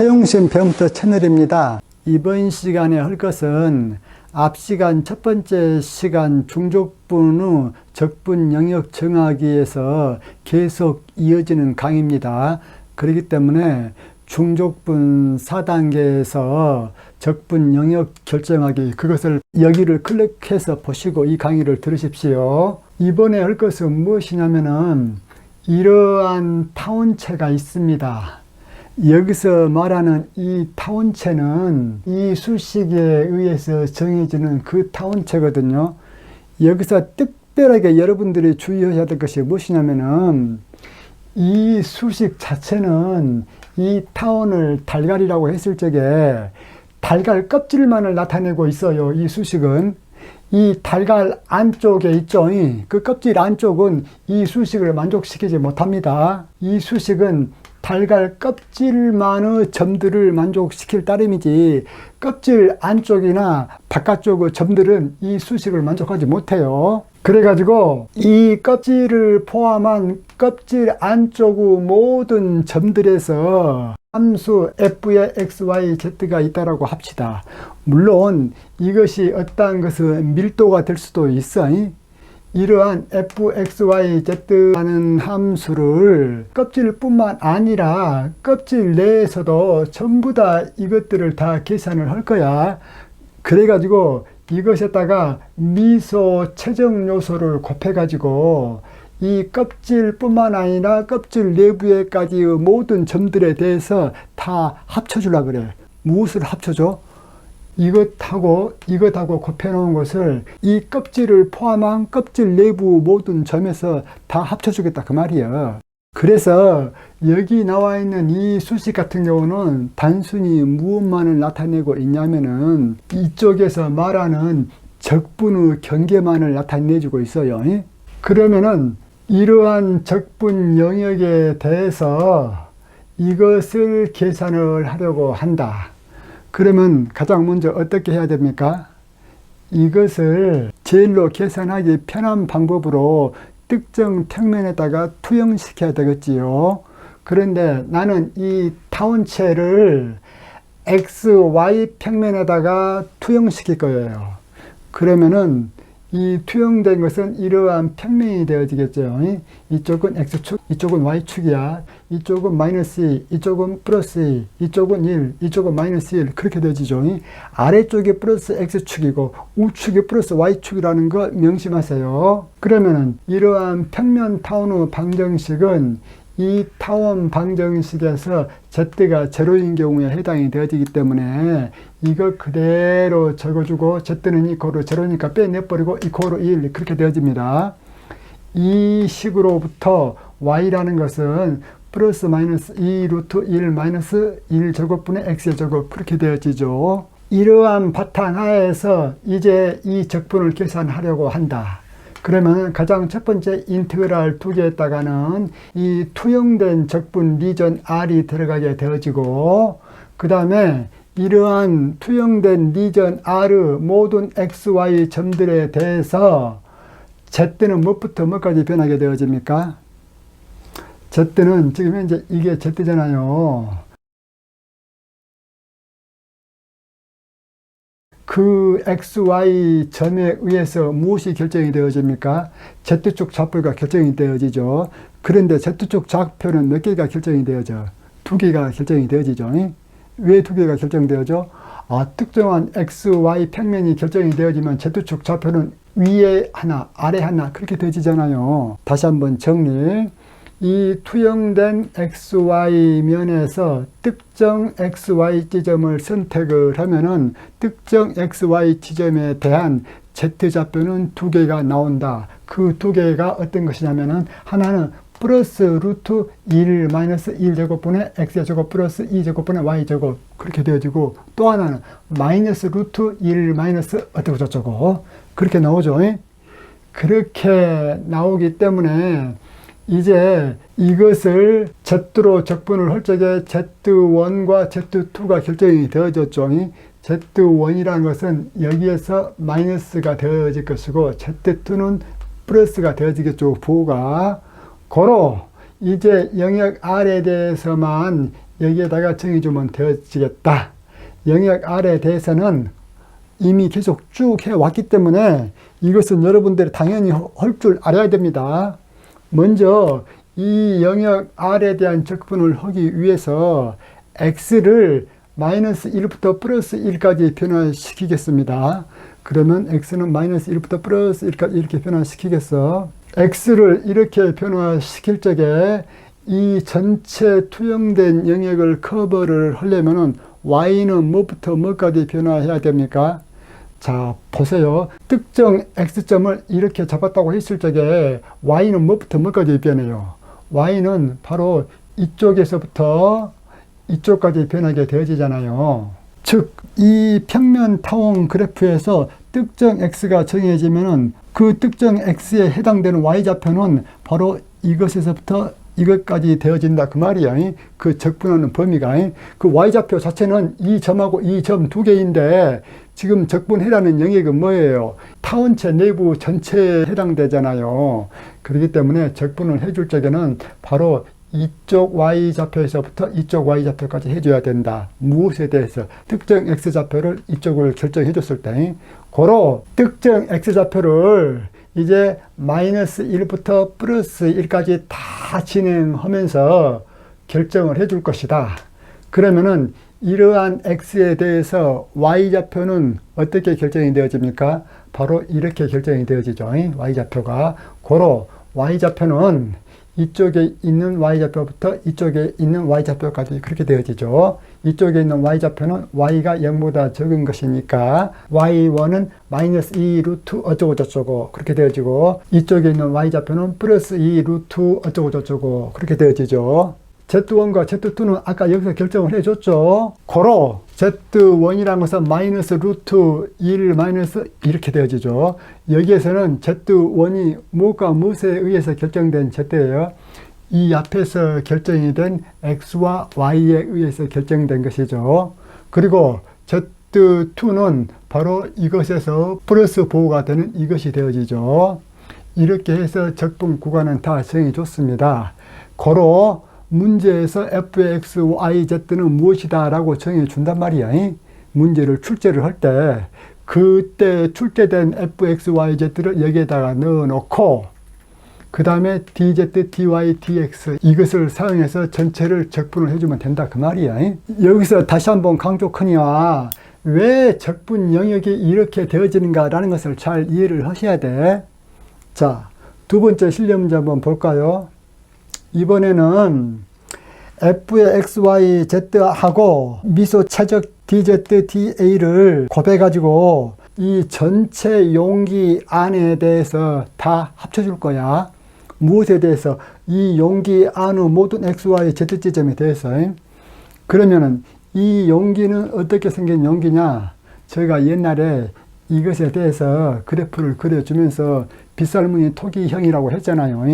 사용시험 배움터 채널입니다. 이번 시간에 할 것은 앞 시간 첫 번째 시간 중족분 후 적분 영역 정하기에서 계속 이어지는 강의입니다. 그렇기 때문에 중족분 4단계에서 적분 영역 결정하기, 그것을 여기를 클릭해서 보시고 이 강의를 들으십시오. 이번에 할 것은 무엇이냐면은 이러한 타원체가 있습니다. 여기서 말하는 이 타원체는 이 수식에 의해서 정해지는 그 타원체거든요. 여기서 특별하게 여러분들이 주의해야 될 것이 무엇이냐면은 이 수식 자체는 이 타원을 달걀이라고 했을 적에 달걀 껍질만을 나타내고 있어요. 이 수식은 이 달걀 안쪽에 있죠. 그 껍질 안쪽은 이 수식을 만족시키지 못합니다. 이 수식은 달걀 껍질만의 점들을 만족시킬 따름이지 껍질 안쪽이나 바깥쪽의 점들은 이 수식을 만족하지 못해요. 그래가지고 이 껍질을 포함한 껍질 안쪽의 모든 점들에서 함수 f의 x, y, z가 있다라고 합시다. 물론 이것이 어떠한 것은 밀도가 될 수도 있어. 이러한 fxyz라는 함수를 껍질뿐만 아니라 껍질 내에서도 전부 다 이것들을 다 계산을 할 거야. 그래가지고 이것에다가 미소 최적 요소를 곱해가지고 이 껍질뿐만 아니라 껍질 내부에까지의 모든 점들에 대해서 다 합쳐주려고 그래. 무엇을 합쳐줘? 이것하고 곱해 놓은 것을 이 껍질을 포함한 껍질 내부 모든 점에서 다 합쳐주겠다 그 말이에요. 그래서 여기 나와 있는 이 수식 같은 경우는 단순히 무엇만을 나타내고 있냐면은 이쪽에서 말하는 적분의 경계만을 나타내주고 있어요. 그러면은 이러한 적분 영역에 대해서 이것을 계산을 하려고 한다. 그러면 가장 먼저 어떻게 해야 됩니까? 이것을 제일로 계산하기 편한 방법으로 특정 평면에다가 투영시켜야 되겠지요. 그런데 나는 이 타원체를 x, y 평면에다가 투영시킬 거예요. 그러면은 이 투영된 것은 이러한 평면이 되어지겠죠. 이쪽은 x축, 이쪽은 y축이야. 이쪽은 마이너스 2, 이쪽은 플러스 2, 이쪽은 1, 이쪽은 마이너스 1 그렇게 되어지죠. 아래쪽이 플러스 x축이고 우측이 플러스 y축이라는 거 명심하세요. 그러면은 이러한 평면 타원의 방정식은 이 타원 방정식에서 z가 제로인 경우에 해당이 되어지기 때문에 이거 그대로 적어주고 z는 이코로 제로니까 빼내버리고 이코로 1 그렇게 되어집니다. 이 식으로부터 y라는 것은 플러스 마이너스 2 루트 1 마이너스 1 제곱분의 x의 제곱 그렇게 되어지죠. 이러한 바탕 하에서 이제 이 적분을 계산하려고 한다. 그러면 가장 첫 번째 인테그랄 두 개에다가는 이 투영된 적분 리전 R이 들어가게 되어지고 그 다음에 이러한 투영된 리전 R의 모든 XY 점들에 대해서 Z는 무엇부터 뭐까지 변하게 되어집니까? Z는 지금 현재 이게 Z잖아요. 그 XY 점에 의해서 무엇이 결정이 되어집니까? Z축 좌표가 결정이 되어지죠. 그런데 Z축 좌표는 몇 개가 결정이 되어져? 두 개가 결정이 되어지죠. 왜 두 개가 결정되어져? 특정한 XY 평면이 결정이 되어지면 Z축 좌표는 위에 하나, 아래 하나 그렇게 되어지잖아요. 다시 한번 정리. 이 투영된 XY 면에서 특정 XY 지점을 선택을 하면은 특정 XY 지점에 대한 Z좌표는 두 개가 나온다. 그 두 개가 어떤 것이냐면은 하나는 플러스 루트 1 마이너스 1 제곱분의 X의 제곱 플러스 2 제곱분의 Y 제곱 그렇게 되어지고 또 하나는 마이너스 루트 1 마이너스 어쩌고 저쩌고 그렇게 나오죠. 그렇게 나오기 때문에 이제 이것을 Z로 적분을 할 적에 Z1과 Z2가 결정이 되어졌죠. Z1이라는 것은 여기에서 마이너스가 되어질 것이고 Z2는 플러스가 되어지겠죠. 부호가. 고로 이제 영역 R에 대해서만 여기에다가 정해주면 되어지겠다. 영역 R에 대해서는 이미 계속 쭉 해왔기 때문에 이것은 여러분들이 당연히 할 줄 알아야 됩니다. 먼저 이 영역 R에 대한 적분을 하기 위해서 X를 마이너스 1부터 플러스 1까지 변화시키겠습니다. 그러면 X는 마이너스 1부터 플러스 1까지 이렇게 변화시키겠어. X를 이렇게 변화시킬 적에 이 전체 투영된 영역을 커버를 하려면은 Y는 뭐부터 뭐까지 변화해야 됩니까? 자, 보세요. 특정 X점을 이렇게 잡았다고 했을 적에 Y는 뭐부터 뭐까지 변해요? Y는 바로 이쪽에서부터 이쪽까지 변하게 되어지잖아요. 즉, 이 평면 타원 그래프에서 특정 X가 정해지면은 그 특정 X에 해당되는 Y좌표는 바로 이것에서부터 이것까지 되어진다 그 말이야. 그 적분하는 범위가. 그 Y좌표 자체는 이 점하고 이 점 두 개인데 지금 적분해라는 영역은 뭐예요? 타원체 내부 전체에 해당되잖아요. 그렇기 때문에 적분을 해줄 적에는 바로 이쪽 Y좌표에서부터 이쪽 Y좌표까지 해줘야 된다. 무엇에 대해서? 특정 X좌표를 이쪽을 결정해 줬을 때 고로 특정 X좌표를 이제 마이너스 1부터 플러스 1까지 다 진행하면서 결정을 해줄 것이다. 그러면은 이러한 X에 대해서 Y좌표는 어떻게 결정이 되어집니까? 바로 이렇게 결정이 되어지죠. Y좌표가. 고로 Y좌표는 이쪽에 있는 Y좌표부터 이쪽에 있는 Y좌표까지 그렇게 되어지죠. 이쪽에 있는 Y좌표는 Y가 0보다 적은 것이니까 Y1은 마이너스 2 루트 어쩌고 저쩌고 그렇게 되어지고 이쪽에 있는 Y좌표는 플러스 2 루트 어쩌고 저쩌고 그렇게 되어지죠. Z1과 Z2는 아까 여기서 결정을 해줬죠. 고로 Z1이라는 것은 마이너스 루트 1 마이너스 이렇게 되어지죠. 여기에서는 Z1이 무엇과 무엇에 의해서 결정된 Z예요. 이 앞에서 결정이 된 X와 Y에 의해서 결정된 것이죠. 그리고 Z2는 바로 이것에서 플러스 보호가 되는 이것이 되어지죠. 이렇게 해서 적분 구간은 다 정해 줬습니다. 고로 문제에서 fx, y, z는 무엇이다 라고 정해준단 말이야. 문제를 출제를 할 때 그때 출제된 fx, y, z를 여기에다가 넣어놓고 그 다음에 dz, dy, dx 이것을 사용해서 전체를 적분을 해주면 된다 그 말이야. 여기서 다시 한번 강조하니와 왜 적분 영역이 이렇게 되어지는가 라는 것을 잘 이해를 하셔야 돼. 자, 두 번째 실력 문제 한번 볼까요? 이번에는 f의 x, y, z하고 미소 최적 dz, da를 곱해가지고 이 전체 용기 안에 대해서 다 합쳐줄 거야. 무엇에 대해서? 이 용기 안의 모든 x, y, z 지점에 대해서. 그러면은 이 용기는 어떻게 생긴 용기냐? 저희가 옛날에 이것에 대해서 그래프를 그려주면서 빗살무늬 토기형이라고 했잖아요.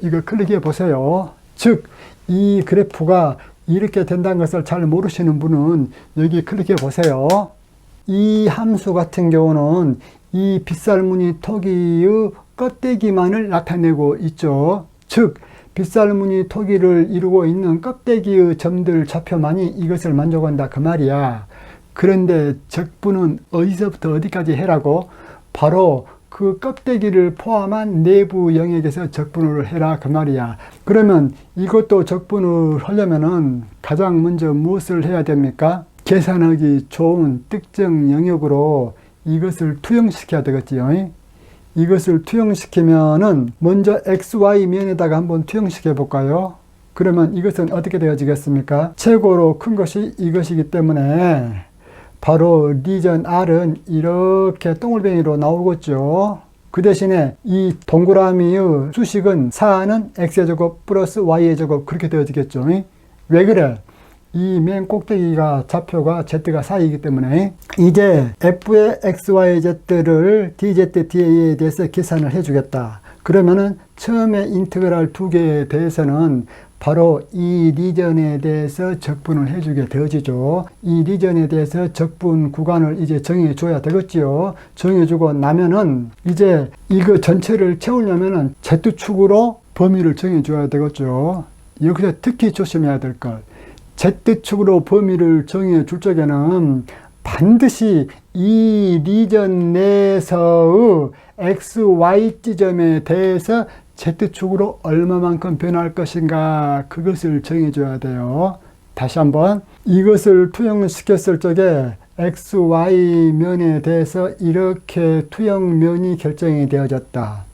이거 클릭해 보세요. 즉, 이 그래프가 이렇게 된다는 것을 잘 모르시는 분은 여기 클릭해 보세요. 이 함수 같은 경우는 이 빗살무늬 토기의 껍데기만을 나타내고 있죠. 즉, 빗살무늬 토기를 이루고 있는 껍데기의 점들 좌표만이 이것을 만족한다 그 말이야. 그런데 적분은 어디서부터 어디까지 해라고? 바로 그 껍데기를 포함한 내부 영역에서 적분을 해라 그 말이야. 그러면 이것도 적분을 하려면은 가장 먼저 무엇을 해야 됩니까? 계산하기 좋은 특정 영역으로 이것을 투영시켜야 되겠지요. 이것을 투영시키면은 먼저 XY 면에다가 한번 투영시켜 볼까요? 그러면 이것은 어떻게 되어지겠습니까? 최고로 큰 것이 이것이기 때문에 바로 리전 R은 이렇게 동글뱅이로 나오겠죠. 그 대신에 이 동그라미의 수식은 4는 X제곱 플러스 Y의 제곱 그렇게 되어지겠죠. 왜 그래? 이 맨 꼭대기가 좌표가 Z가 4이기 때문에 이제 F의 X, Y, Z를 DZ, DA에 대해서 계산을 해주겠다. 그러면은 처음에 인테그랄 두 개에 대해서는 바로 이 리전에 대해서 적분을 해주게 되어지죠. 이 리전에 대해서 적분 구간을 이제 정해줘야 되겠지요. 정해주고 나면은 이제 이거 전체를 채우려면은 Z축으로 범위를 정해줘야 되겠죠. 여기서 특히 조심해야 될 것. Z축으로 범위를 정해 줄 적에는 반드시 이 리전 내에서의 X, Y 지점에 대해서 Z축으로 얼마만큼 변할 것인가 그것을 정해줘야 돼요. 다시 한번 이것을 투영시켰을 적에 X, Y 면에 대해서 이렇게 투영면이 결정이 되어졌다.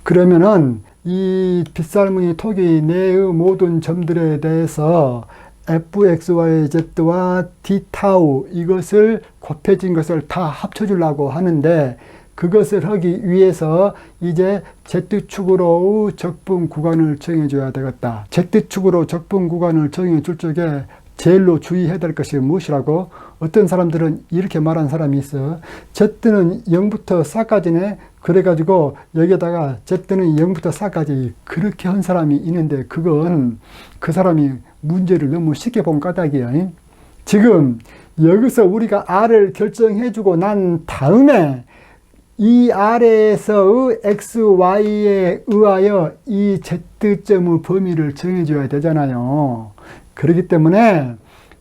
그러면은 이 빗살무늬 토기 내의 모든 점들에 대해서 fxyz와 d타우 이것을 곱해진 것을 다 합쳐주려고 하는데 그것을 하기 위해서 이제 Z축으로 적분 구간을 정해줘야 되겠다. Z축으로 적분 구간을 정해줄 적에 제일로 주의해야 될 것이 무엇이라고? 어떤 사람들은 이렇게 말하는 사람이 있어. Z는 0부터 4까지네. 그래가지고 여기에다가 Z는 0부터 4까지 그렇게 한 사람이 있는데 그건 그 사람이 문제를 너무 쉽게 본 까닭이야. 지금 여기서 우리가 R을 결정해주고 난 다음에 이 아래에서의 x, y에 의하여 이 z점의 범위를 정해줘야 되잖아요. 그렇기 때문에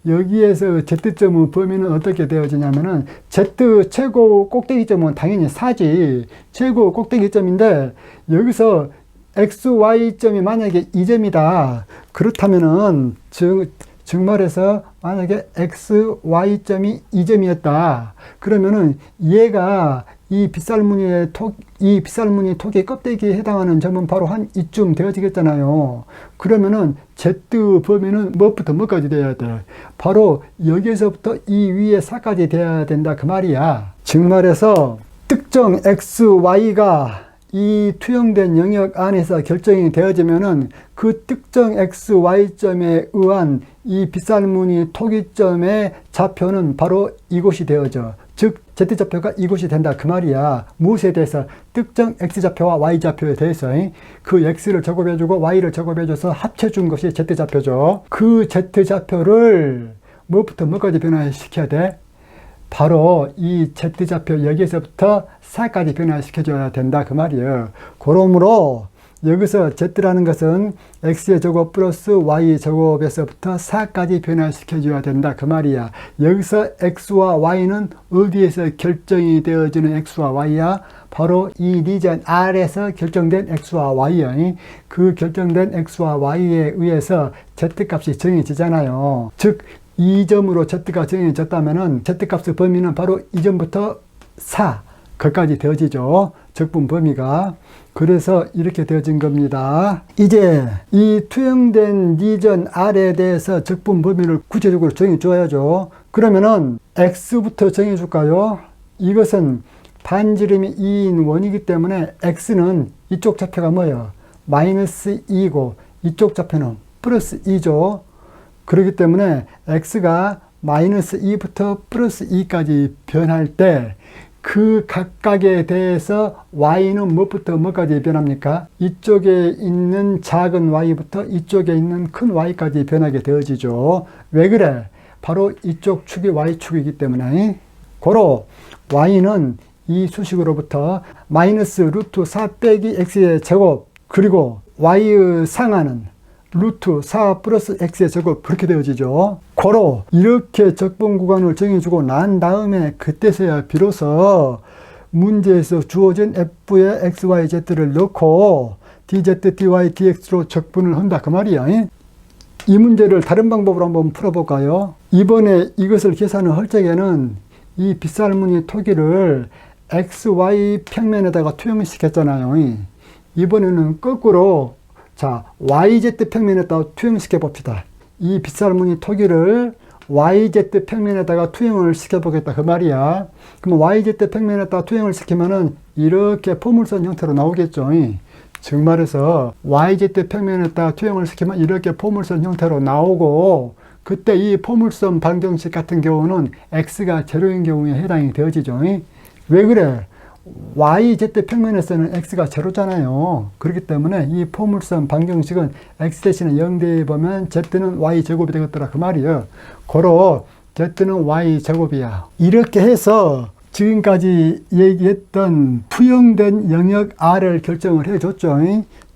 여기에서 z점의 범위는 어떻게 되어지냐면은 z 최고 꼭대기점은 당연히 4지. 최고 꼭대기점인데 여기서 x, y점이 만약에 2점이다. 그렇다면은 즉 말해서 만약에 x, y점이 2점이었다. 그러면은 얘가 이 빗살무늬 토기 껍데기에 해당하는 점은 바로 한 이쯤 되어지겠잖아요. 그러면은 Z 범위는 뭐부터 뭐까지 돼야 돼? 바로 여기에서부터 이 위에 4까지 돼야 된다 그 말이야. 즉 말해서 특정 X, Y가 이 투영된 영역 안에서 결정이 되어지면은 그 특정 X, Y점에 의한 이 빗살무늬 토기점의 좌표는 바로 이곳이 되어져. 즉 Z좌표가 이곳이 된다 그 말이야. 무엇에 대해서? 특정 X좌표와 Y좌표에 대해서 그 X를 작업해주고 Y를 작업해줘서 합쳐준 것이 Z좌표죠. 그 Z좌표를 뭐부터 뭐까지 변화시켜야 돼? 바로 이 Z좌표 여기에서부터 4까지 변화시켜줘야 된다 그 말이에요. 그러므로 여기서 Z라는 것은 X의 제곱 플러스 Y 제곱에서부터 4까지 변화시켜줘야 된다 그 말이야. 여기서 X와 Y는 어디에서 결정이 되어지는 X와 Y야? 바로 이 리전 R에서 결정된 X와 Y야. 그 결정된 X와 Y에 의해서 Z값이 정해지잖아요. 즉 이 점으로 Z가 정해졌다면은 Z값의 범위는 바로 이 점부터 4 거기까지 되어지죠. 적분 범위가. 그래서 이렇게 되어진 겁니다. 이제 이 투영된 리전 R에 대해서 적분 범위를 구체적으로 정해줘야죠. 그러면은 X부터 정해줄까요? 이것은 반지름이 2인 원이기 때문에 X는 이쪽 좌표가 뭐예요? 마이너스 2이고 이쪽 좌표는 플러스 2죠. 그렇기 때문에 X가 마이너스 2부터 플러스 2까지 변할 때 그 각각에 대해서 Y는 무엇부터 뭐까지 변합니까? 이쪽에 있는 작은 Y부터 이쪽에 있는 큰 Y까지 변하게 되어지죠. 왜 그래? 바로 이쪽 축이 Y축이기 때문에. 고로 Y는 이 수식으로부터 마이너스 루트 4 빼기 X의 제곱 그리고 Y의 상하는 루트 4 플러스 X의 제곱 그렇게 되어지죠. 고로 이렇게 적분 구간을 정해주고 난 다음에 그때서야 비로소 문제에서 주어진 F의 X, Y, Z를 넣고 DZ, DY, DX로 적분을 한다 그 말이야. 이 문제를 다른 방법으로 한번 풀어볼까요? 이번에 이것을 계산을 할 적에는 이 빗살무늬 토기를 X, Y 평면에다가 투영시켰잖아요. 이번에는 거꾸로 자, YZ 평면에다가 투영시켜 봅시다. 이 빗살무늬 토기를 YZ 평면에다가 투영을 시켜보겠다 그 말이야. 그럼 YZ 평면에다가 투영을 시키면은 이렇게 포물선 형태로 나오겠죠. 즉 말해서 YZ 평면에다가 투영을 시키면 이렇게 포물선 형태로 나오고 그때 이 포물선 방정식 같은 경우는 X가 제로인 경우에 해당이 되어지죠. 왜 그래? YZ 평면에서는 X가 제로잖아요. 그렇기 때문에 이 포물선 방정식은 X 대신에 0 대입하면 Z는 Y제곱이 되겠더라 그 말이에요. 고로 Z는 Y제곱이야. 이렇게 해서 지금까지 얘기했던 투영된 영역 R을 결정을 해줬죠.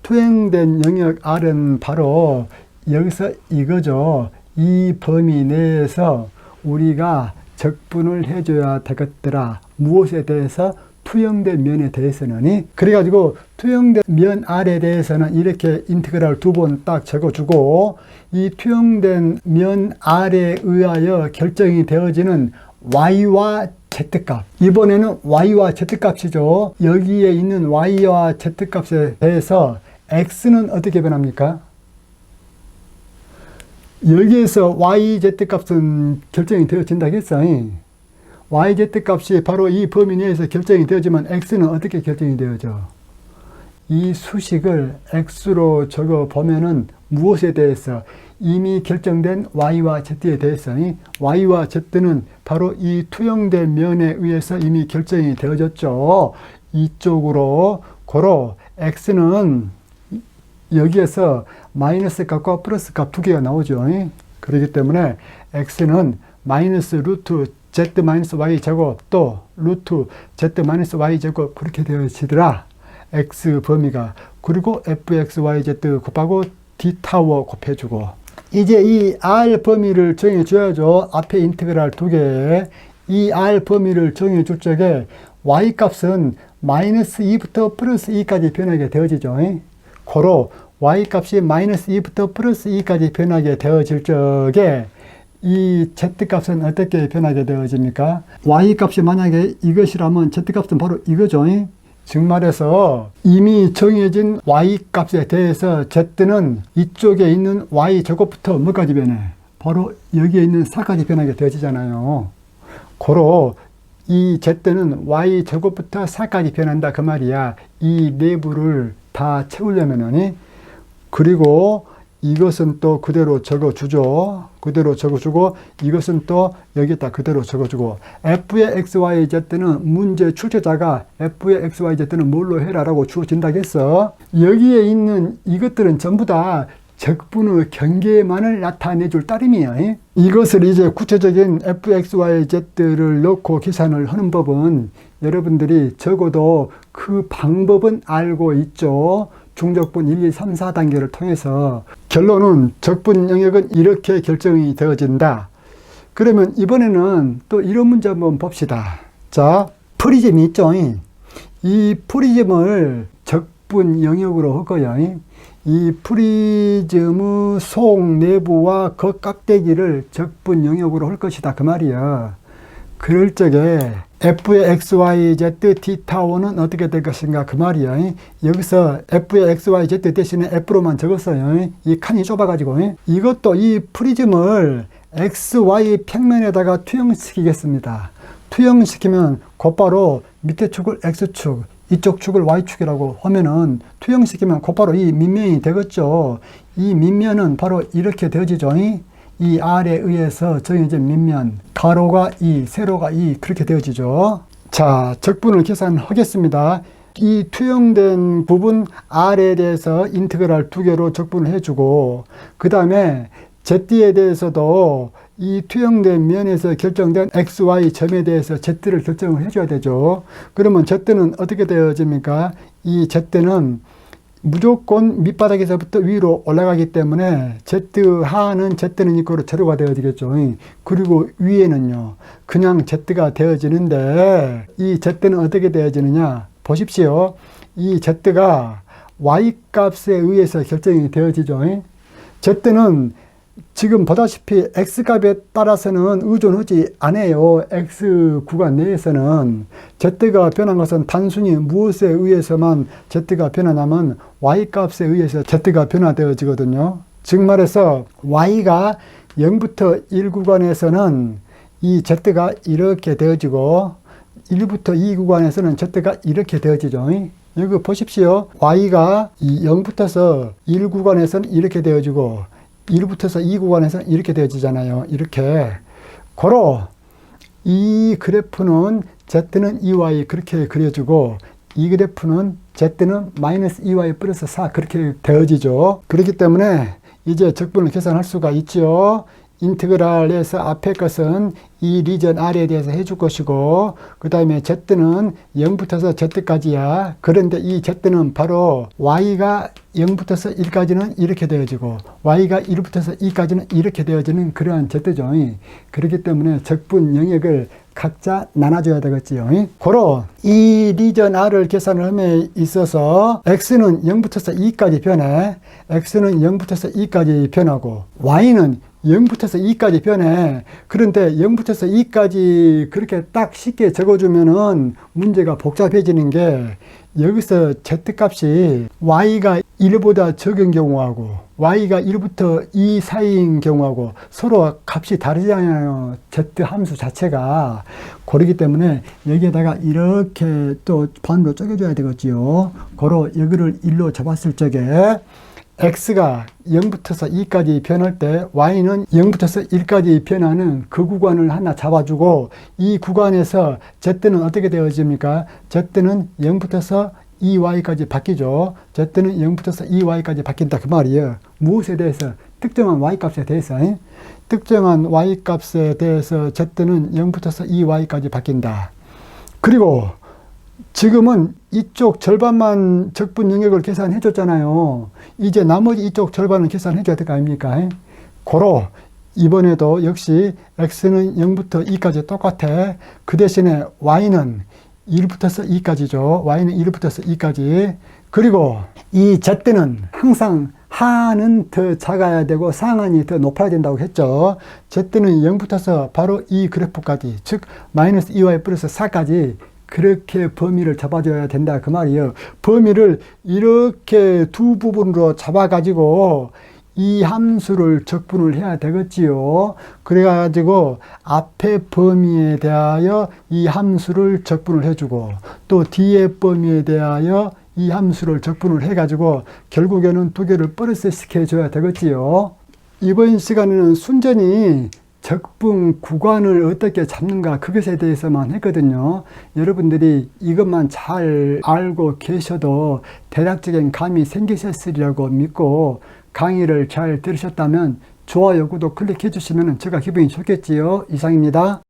투영된 영역 R은 바로 여기서 이거죠. 이 범위 내에서 우리가 적분을 해줘야 되겠더라. 무엇에 대해서? 투영된 면에 대해서는. 그래가지고 투영된 면 R에 대해서는 이렇게 인테그랄 두 번 딱 적어주고, 이 투영된 면 R에 의하여 결정이 되어지는 Y와 Z값. 이번에는 Y와 Z값이죠. 여기에 있는 Y와 Z값에 대해서 X는 어떻게 변합니까? 여기에서 Y, Z값은 결정이 되어진다고 했어요. Y, Z값이 바로 이 범위 내에서 결정이 되어지면 X는 어떻게 결정이 되어져? 이 수식을 X로 적어 보면은 무엇에 대해서? 이미 결정된 Y와 Z에 대해서. Y와 Z는 바로 이 투영된 면에 의해서 이미 결정이 되어졌죠. 이쪽으로 고로 X는 여기에서 마이너스 값과 플러스 값 두 개가 나오죠. 그렇기 때문에 X는 마이너스 루트 Z 마이너스 Y 제곱 또 루트 Z 마이너스 Y 제곱 그렇게 되어지더라. X 범위가. 그리고 fxyz 곱하고 d 타워 곱해주고. 이제 이 R 범위를 정해줘야죠. 앞에 인테그랄 두 개. 이 R 범위를 정해줄 적에 Y 값은 마이너스 2부터 플러스 2까지 변하게 되어지죠. 고로 Y 값이 마이너스 2부터 플러스 2까지 변하게 되어질 적에 이 Z값은 어떻게 변하게 되어집니까? Y값이 만약에 이것이라면 Z값은 바로 이거죠. 즉 말해서 이미 정해진 Y값에 대해서 Z는 이쪽에 있는 Y제곱부터 뭐까지 변해? 바로 여기에 있는 4까지 변하게 되어지잖아요. 고로 이 Z는 Y제곱부터 4까지 변한다 그 말이야. 이 내부를 다 채우려면은. 그리고 이것은 또 그대로 적어주죠. 그대로 적어주고 이것은 또 여기다 그대로 적어주고 f의 xyz는 문제 출제자가 f의 xyz는 뭘로 해라라고 주어진다고 했어. 여기에 있는 이것들은 전부 다 적분의 경계만을 나타내줄 따름이에요. 이것을 이제 구체적인 fxyz를 넣고 계산을 하는 법은 여러분들이 적어도 그 방법은 알고 있죠. 중적분 1, 2, 3, 4단계를 통해서. 결론은 적분 영역은 이렇게 결정이 되어진다. 그러면 이번에는 또 이런 문제 한번 봅시다. 자, 프리즘이 있죠. 이 프리즘을 적분 영역으로 할 거예요. 이 프리즘의 속 내부와 겉 깍대기를 적분 영역으로 할 것이다 그 말이야. 그럴 적에 f의 xyz d 타워는 어떻게 될 것인가 그 말이야. 여기서 f의 xyz 대신에 f로만 적었어요. 이 칸이 좁아가지고. 이것도 이 프리즘을 xy 평면에다가 투영시키겠습니다. 투영시키면 곧바로 밑에 축을 x축, 이쪽 축을 y축이라고 하면은 투영시키면 곧바로 이 밑면이 되겠죠. 이 밑면은 바로 이렇게 되어지죠. 이 R에 의해서 정해진 밑면, 가로가 2, 세로가 2 그렇게 되어지죠. 자, 적분을 계산하겠습니다. 이 투영된 부분 R에 대해서 인테그랄 두 개로 적분을 해주고 그 다음에 Z에 대해서도 이 투영된 면에서 결정된 XY 점에 대해서 Z를 결정을 해줘야 되죠. 그러면 Z는 어떻게 되어집니까? 이 Z는 무조건 밑바닥에서부터 위로 올라가기 때문에 Z 하는 Z는 이거로 제로가 되어지겠죠. 그리고 위에는요 그냥 Z가 되어지는데 이 Z는 어떻게 되어지느냐 보십시오. 이 Z가 Y 값에 의해서 결정이 되어지죠. Z는 지금 보다시피 X값에 따라서는 의존하지 않아요. X 구간 내에서는. Z가 변한 것은 단순히 무엇에 의해서만 Z가 변하냐면 Y값에 의해서 Z가 변화되어지거든요. 즉 말해서 Y가 0부터 1 구간에서는 이 Z가 이렇게 되어지고 1부터 2 구간에서는 Z가 이렇게 되어지죠. 여기 보십시오. Y가 0부터서 1 구간에서는 이렇게 되어지고 1부터서 2 구간에서 이렇게 되어지잖아요. 이렇게. 고로 이 그래프는 Z는 2Y 그렇게 그려주고 이 그래프는 Z는 마이너스 2Y 플러스 4 그렇게 되어지죠. 그렇기 때문에 이제 적분을 계산할 수가 있죠. 인테그랄에서 앞에 것은 이 리전 R에 대해서 해줄 것이고, 그 다음에 Z는 0부터서 Z까지야. 그런데 이 Z는 바로 Y가 0부터서 1까지는 이렇게 되어지고 Y가 1부터서 2까지는 이렇게 되어지는 그러한 Z죠. 그렇기 때문에 적분 영역을 각자 나눠줘야 되겠지요. 고로 이 리전 R을 계산을 함에 있어서 X는 0부터서 2까지 변해, X는 0부터서 2까지 변하고 Y는 0부터서 2까지 변해. 그런데 0부터서 2까지 그렇게 딱 쉽게 적어주면은 문제가 복잡해지는 게, 여기서 Z값이 Y가 1보다 적은 경우하고 Y가 1부터 2 사이인 경우하고 서로 값이 다르잖아요. Z 함수 자체가. 그렇기 때문에 여기에다가 이렇게 또 반으로 쪼개줘야 되겠지요. 고로 여기를 1로 잡았을 적에 X가 0부터서 2까지 변할 때 Y는 0부터서 1까지 변하는 그 구간을 하나 잡아주고, 이 구간에서 Z는 어떻게 되어집니까? Z는 0부터서 2Y까지 바뀌죠. Z는 0부터서 2Y까지 바뀐다 그 말이에요. 무엇에 대해서? 특정한 Y값에 대해서. 특정한 Y값에 대해서 Z는 0부터서 2Y까지 바뀐다. 그리고 지금은 이쪽 절반만 적분 영역을 계산해 줬잖아요. 이제 나머지 이쪽 절반은 계산해 줘야 될 거 아닙니까? 고로 이번에도 역시 X는 0부터 2까지 똑같아. 그 대신에 Y는 1부터서 2까지죠. Y는 1부터서 2까지. 그리고 이 Z는 항상 하는 더 작아야 되고 상한이 더 높아야 된다고 했죠. Z는 0부터서 바로 이 그래프까지, 즉 마이너스 2Y 플러스 4까지 그렇게 범위를 잡아줘야 된다 그 말이에요. 범위를 이렇게 두 부분으로 잡아가지고 이 함수를 적분을 해야 되겠지요. 그래가지고 앞에 범위에 대하여 이 함수를 적분을 해주고, 또 뒤에 범위에 대하여 이 함수를 적분을 해가지고 결국에는 두 개를 플러스 시켜줘야 되겠지요. 이번 시간에는 순전히 적분 구간을 어떻게 잡는가 그것에 대해서만 했거든요. 여러분들이 이것만 잘 알고 계셔도 대략적인 감이 생기셨으리라고 믿고, 강의를 잘 들으셨다면 좋아요, 구독 클릭해 주시면 제가 기분이 좋겠지요. 이상입니다.